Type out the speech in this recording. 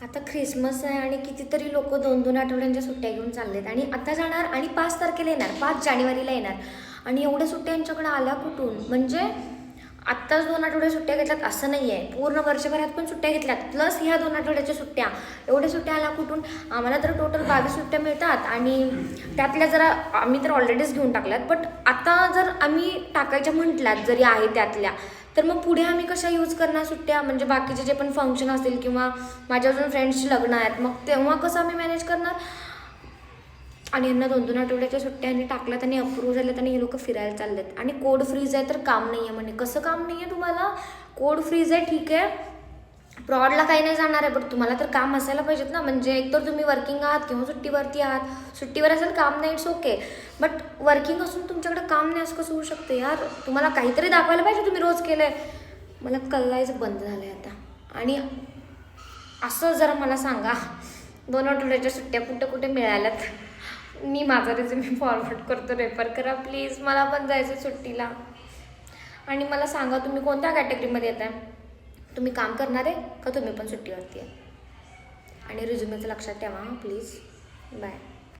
आता ख्रिसमस आहे आणि कितीतरी लोक 2-2 आठवड्यांच्या सुट्ट्या घेऊन चाललेत आणि आता जाणार आणि 5 तारखेला येणार, 5 जानेवारीला येणार आणि एवढ्या सुट्ट्या यांच्याकडे आल्या कुठून? म्हणजे आत्ताच 2 आठवड्या सुट्ट्या घेतल्यात असं नाही आहे, पूर्ण वर्षभरात पण सुट्ट्या घेतल्यात प्लस ह्या 2 आठवड्याच्या सुट्ट्या. एवढ्या सुट्ट्या आल्या कुठून? आम्हाला तर टोटल 22 सुट्ट्या मिळतात आणि त्यातल्या जरा आम्ही तर ऑलरेडीच घेऊन टाकल्यात, बट आता जर आम्ही टाकायच्या म्हटल्यात जरी आहे त्यातल्या, तर मग पुढे आम्ही कशा यूज करणार सुट्ट्या? म्हणजे बाकीचे जे पण फंक्शन असतील किंवा माझ्या अजून फ्रेंड्सची लग्न आहेत, मग तेव्हा कसं आम्ही मॅनेज करणार? आणि यांना 2-2 आठवड्याच्या सुट्ट्यांनी टाकल्यात आणि अप्रूव्ह झाल्यात आणि हे लोक फिरायला चाललेत आणि कोड फ्रीज आहे तर काम नाही आहे म्हणे. कसं काम नाही आहे तुम्हाला? कोड फ्रीज आहे ठीक आहे, फ्रॉडला काही नाही जाणार आहे, बट तुम्हाला तर काम असायला पाहिजेत ना. म्हणजे एकतर तुम्ही वर्किंग आहात किंवा सुट्टीवरती आहात, सुट्टीवर असेल काम नाही इट्स ओके, बट वर्किंग असून तुमच्याकडे काम नाही असं कसं होऊ शकतं यार? तुम्हाला काहीतरी दाखवायला पाहिजे तुम्ही रोज केलं आहे. मला कळायचं बंद झालं आहे आता. आणि असं जरा मला सांगा, 2 आठवड्याच्या सुट्ट्या कुठे कुठे मिळाल्यात? मी माझा रिझ्यूम फॉरवर्ड करतो, रेफर करा प्लीज. मला पण जायचं सुट्टीला. आणि मला सांगा तुम्ही कोणत्या कॅटेगरीमध्ये येत आहे? तुम्ही काम करणार आहे का तुम्ही पण सुट्टीवरती आहे? आणि रिझ्यूमेचं लक्षात ठेवा प्लीज. बाय.